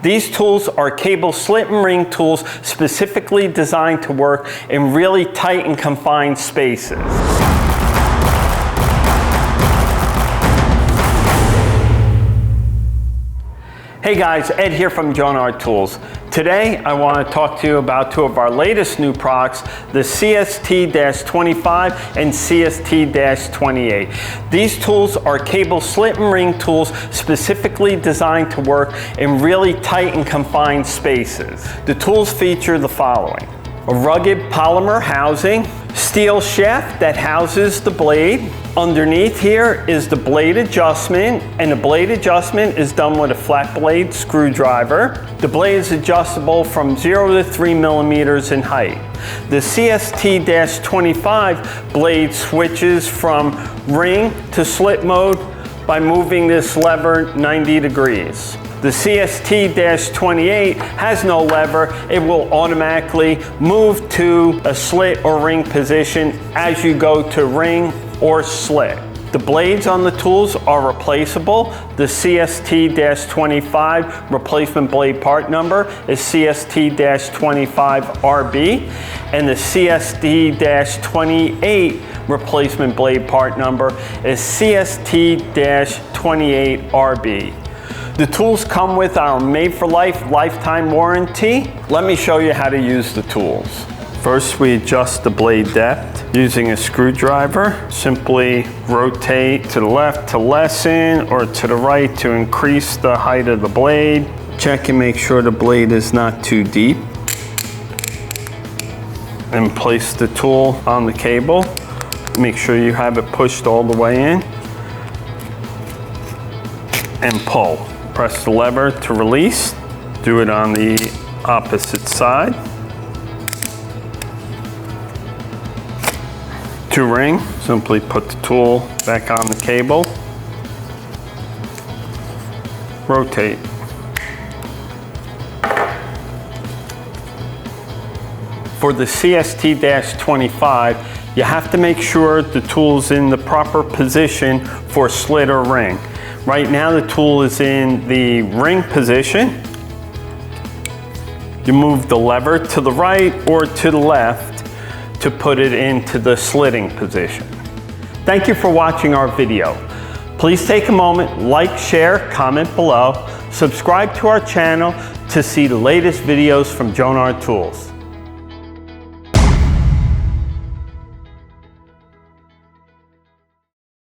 These tools are cable slit and ring tools specifically designed to work in really tight and confined spaces. Hey guys, Ed here from Jonard Tools. Today I want to talk to you about two of our latest new products, the CST-25 and CST-28. These tools are cable slit and ring tools specifically designed to work in really tight and confined spaces. The tools feature the following: a rugged polymer housing, steel shaft that houses the blade. Underneath here is the blade adjustment, and the blade adjustment is done with a flat blade screwdriver. The blade is adjustable from 0 to 3 millimeters in height. The CST-25 blade switches from ring to slit mode by moving this lever 90 degrees. The CST-28 has no lever. It will automatically move to a slit or ring position as you go to ring or slit. The blades on the tools are replaceable. The CST-25 replacement blade part number is CST-25RB, and the CST-28 replacement blade part number is CST-28RB. The tools come with our made-for-life lifetime warranty. Let me show you how to use the tools. First, we adjust the blade depth using a screwdriver. Simply rotate to the left to lessen or to the right to increase the height of the blade. Check and make sure the blade is not too deep. And place the tool on the cable. Make sure you have it pushed all the way in. And pull. Press the lever to release. Do it on the opposite side. To ring, simply put the tool back on the cable. Rotate. For the CST-25, you have to make sure the tool's in the proper position for slit or ring. Right now the tool is in the ring position. You move the lever to the right or to the left to put it into the slitting position. Thank you for watching our video. Please take a moment, like, share, comment below, subscribe to our channel to see the latest videos from Jonard Tools.